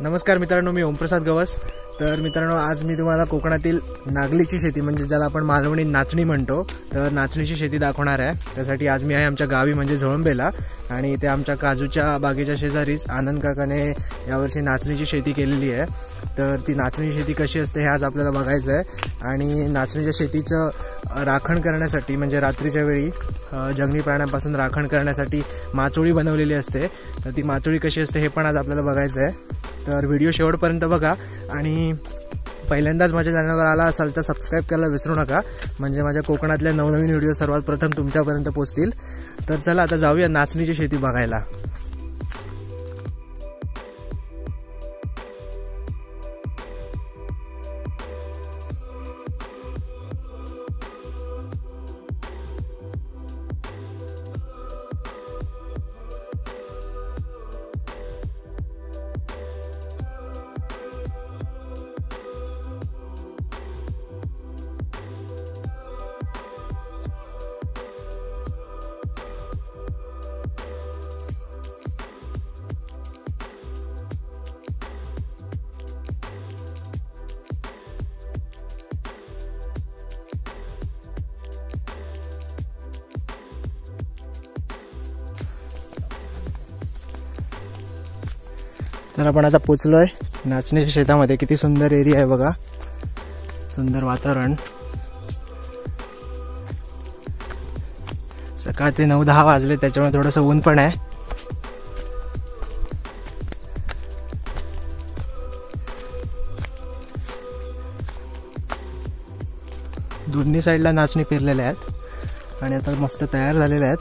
नमस्कार मित्रांनो, मी ओमप्रसाद गवस। तर मित्रांनो, आज मी तुम्हाला कोकणातील नागलीची शेती म्हणजे ज्याला आपण मालवणी नाचणी म्हणतो, तर नाचणीची शेती दाखवणार आहे। त्यासाठी आज मी आहे आमच्या गावी म्हणजे झोळंबेला, आणि इथे आमच्या काजूच्या बागेच्या शेजारीच आनंद काकाने यावर्षी नाचणीची शेती केलेली आहे। तर ती नाचणी शेती कशी असते हे आज आपल्याला बघायचं आहे। आणि नाचणीच्या शेतीचं राखण करण्यासाठी म्हणजे रात्रीच्या वेळी जंगली प्राण्यांपासून राखण करण्यासाठी माचोळी बनवलेली असते। तर ती माचोळी कशी असते हे पण आज आपल्याला बघायचं आहे। तर व्हिडिओ शेवटपर्यंत बघा, आणि पहिल्यांदाच माझ्या चॅनलवर आला असाल तर सबस्क्राईब करायला विसरू नका, म्हणजे माझ्या कोकणातल्या नवनवीन व्हिडिओ सर्वात प्रथम तुमच्यापर्यंत पोहोचतील। तर चला आता जाऊया नाचणीची शेती बघायला। तर आपण आता पोचलोय नाचणीच्या शेतामध्ये। किती सुंदर एरिया आहे बघा, सुंदर वातावरण। सकाळचे 9-10 वाजले, त्याच्यामुळे थोडंसं ऊन पण आहे। दोन्ही साईडला नाचणी पेरलेल्या आहेत आणि आता मस्त तयार झालेल्या आहेत।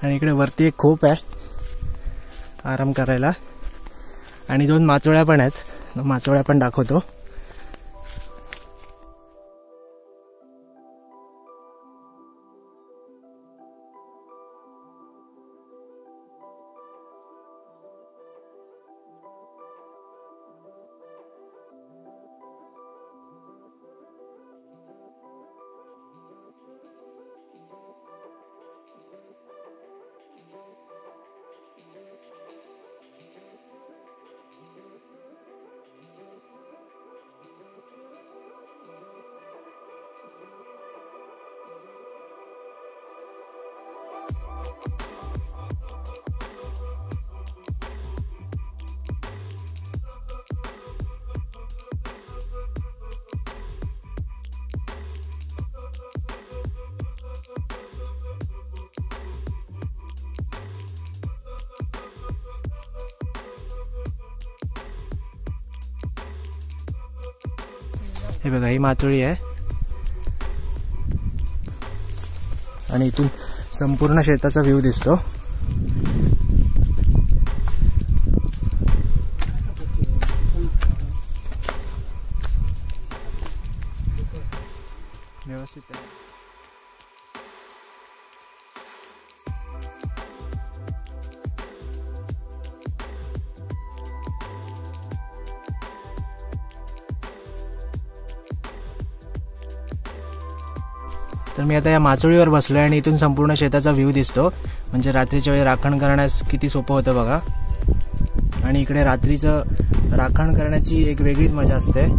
आणि इकडे वरती एक खोप आहे आराम करायला, आणि 2 माचोळ्या पण आहेत, माचोळ्या पण दाखवतो। हे बघा, ही माचोळी आहे आणि इथून संपूर्ण शेताचा व्ह्यू दिसतो। व्यवस्थित आहे। तर मी आता या माचोळीवर बसलोय आणि इथून संपूर्ण शेताचा व्ह्यू दिसतो, म्हणजे रात्रीच्या वेळी राखण करण्यास किती सोपं होतं बघा। आणि इकडे रात्रीचं राखण करण्याची एक वेगळीच मजा असते।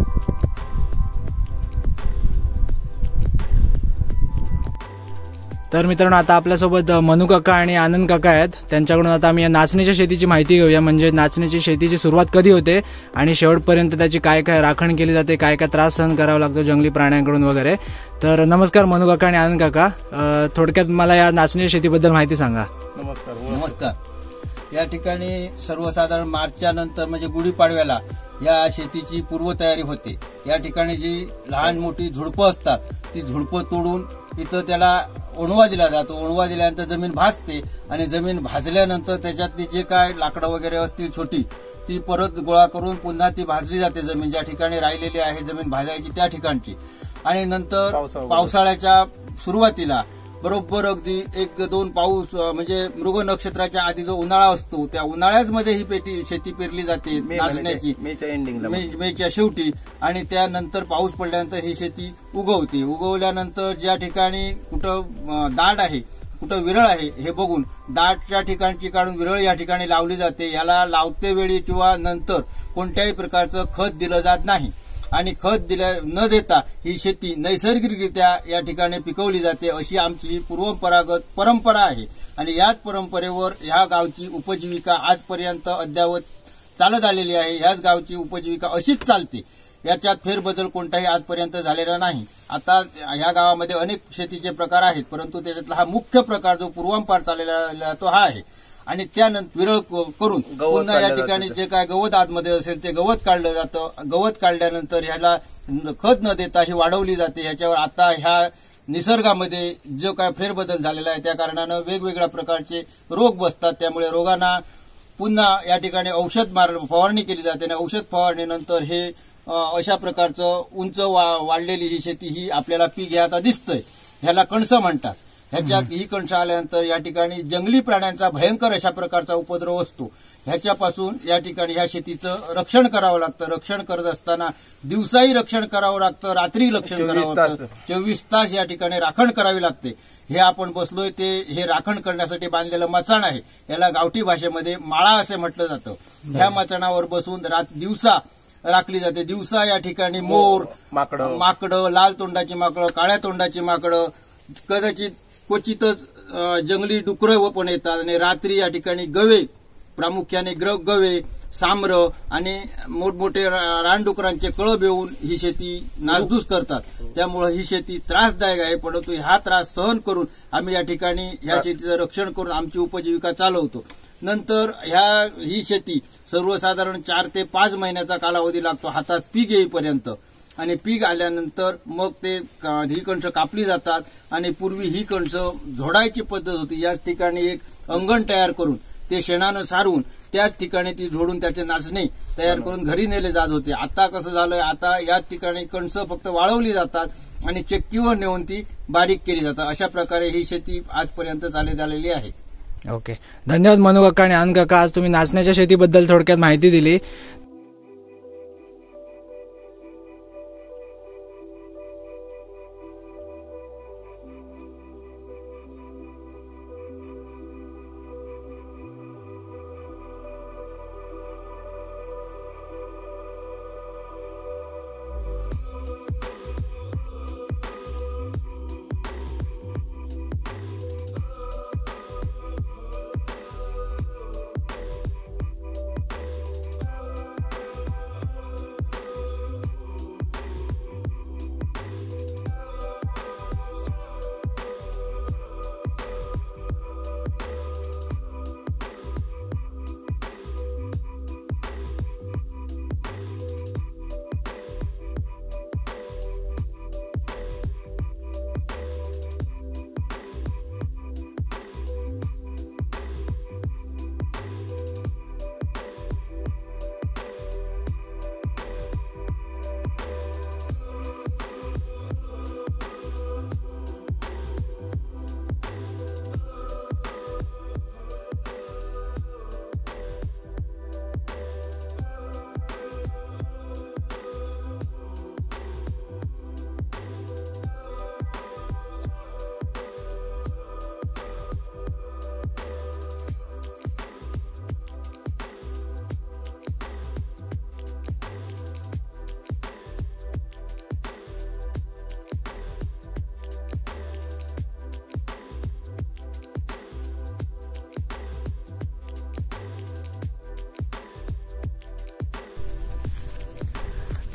तर मित्रांनो, आता आपल्यासोबत मनू काका आणि आनंद काका आहेत। त्यांच्याकडून आता आम्ही या नाचणीच्या शेतीची माहिती घेऊया, म्हणजे नाचणीची शेतीची सुरुवात कधी होते आणि शेवटपर्यंत त्याची काय काय राखण केली जाते, काय काय त्रास सहन करावा लागतो जंगली प्राण्यांकडून वगैरे। तर नमस्कार मनू काका आणि आनंद काका, थोडक्यात मला या नाचणीच्या शेतीबद्दल माहिती सांगा। नमस्कार। या ठिकाणी सर्वसाधारण मार्चच्या नंतर म्हणजे गुढीपाडव्याला या शेतीची पूर्वतयारी होते। या ठिकाणी जी लहान मोठी झुडपं असतात ती झुडपं तोडून इथं त्याला ओणवा दिला जातो। ओणवा दिल्यानंतर जमीन भाजते, आणि जमीन भाजल्यानंतर त्याच्यातली जे काय लाकडं वगैरे असतील छोटी ती परत गोळा करून पुन्हा ती भाजली जाते। जमीन ज्या ठिकाणी राहिलेली आहे जमीन भाजायची त्या ठिकाणची, आणि नंतर पावसाळ्याच्या सुरुवातीला बरोबर अगदी 1-2 पाऊस म्हणजे मृग नक्षत्राच्या आधी जो उन्हाळा असतो त्या उन्हाळ्यामध्ये ही शेती पेरली जाते नाचण्याची, मेच्या शेवटी, आणि त्यानंतर पाऊस पडल्यानंतर ही शेती उगवते। उगवल्यानंतर ज्या ठिकाणी कुठं दाट आहे कुठं विरळ आहे हे बघून दाटच्या ठिकाणची काढून विरळ या ठिकाणी लावली जाते. याला लावते वेळी किंवा नंतर कोणत्याही प्रकारचं खत दिलं जात नाही आणि खत न देता ही शेती नैसर्गिकरित्या या ठिकाणी पिकवली जाते, अशी आमची पूर्वपरागत परंपरा आहे. आणि याच परंपरेवर ह्या गावची उपजीविका आजपर्यंत अद्यावत चालत आलेली आहे. ह्याच गावची उपजीविका अशीच चालते. याच्यात फेरबदल कोणताही आजपर्यंत झालेला नाही. आता ह्या गावामध्ये अनेक शेतीचे प्रकार आहेत, परंतु त्याच्यातला हा मुख्य प्रकार जो पूर्वांपार चाललेला तो हा आहे. आणि त्यानंतर विरळ करून पुन्हा या ठिकाणी जे काय गवत आतमध्ये असेल ते गवत काढलं जातं. गवत काढल्यानंतर ह्याला खत न देता ही वाढवली जाते. ह्याच्यावर आता ह्या निसर्गामध्ये जो काय फेरबदल झालेला आहे त्या कारणानं वेगवेगळ्या प्रकारचे रोग बसतात. त्यामुळे रोगांना पुन्हा या ठिकाणी औषध फवारणी केली जाते आणि औषध फवारणीनंतर हे अशा प्रकारचं उंच वाढलेली ही शेती ही आपल्याला पीक हे आता दिसतंय. ह्याला कणसं म्हणतात. ह्याच्यात ही कणसं आल्यानंतर या ठिकाणी जंगली प्राण्यांचा भयंकर अशा प्रकारचा उपद्रव असतो. ह्याच्यापासून या ठिकाणी ह्या शेतीचं रक्षण करावं लागतं. रक्षण करत असताना दिवसाही रक्षण करावं लागतं, रात्री रक्षण करावं लागतं. 24 तास या ठिकाणी राखण करावी लागते. हे आपण बसलोय ते हे राखण करण्यासाठी बांधलेलं मचाण आहे. याला गावठी भाषेमध्ये माळा असे म्हटलं जातं. ह्या मचाणावर बसून दिवसा राखली जाते. दिवसा या ठिकाणी मोर, माकडं, लाल तोंडाची माकडं, काळ्या तोंडाची माकडं, कदाचित क्वचितच जंगली डुकरं पण येतात. आणि रात्री या ठिकाणी गवे, प्रामुख्याने गवे, सांबर आणि मोठमोठे रानडुकरांचे कळप येऊन ही शेती नासधूस करतात. त्यामुळे ही शेती त्रासदायक आहे, परंतु हा त्रास सहन करून आम्ही या ठिकाणी ह्या शेतीचं रक्षण करून आमची उपजीविका चालवतो. नंतर ही शेती सर्वसाधारण 4 ते 5 महिन्याचा कालावधी लागतो हातात पीक येईपर्यंत. आणि पीक आल्यानंतर मग ते ही कणसं कापली जातात. आणि पूर्वी ही कणसं झोडायची पद्धत होती. याच ठिकाणी एक अंगण तयार करून ते शेणानं सारून त्याच ठिकाणी ती झोडून त्याचे नाचणे तयार करून घरी नेले जात होते. आता कसं झालंय, आता याच ठिकाणी कणसं फक्त वाळवली जातात आणि चक्कीवर नेऊन ती बारीक केली जातात. अशा प्रकारे ही शेती आजपर्यंत चालत आलेली आहे. ओके, धन्यवाद मनू काका आणि आनंद काका. आज तुम्ही नाचण्याच्या शेतीबद्दल थोडक्यात माहिती दिली.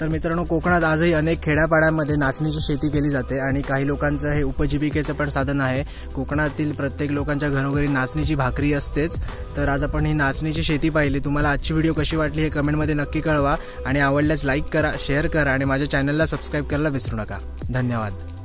तर मित्रांनो, कोकणात आजही अनेक खेड्यापाड्यांमध्ये नाचणीची शेती केली जाते आणि काही लोकांचं हे उपजीविकेचं पण साधन आहे. कोकणातील प्रत्येक लोकांच्या घरोघरी नाचणीची भाकरी असतेच. तर आज आपण ही नाचणीची शेती पाहिली. तुम्हाला आजची व्हिडिओ कशी वाटली हे कमेंटमध्ये नक्की कळवा आणि आवडल्यास लाईक करा, शेअर करा आणि माझ्या चॅनलला सबस्क्राईब करायला विसरू नका. धन्यवाद.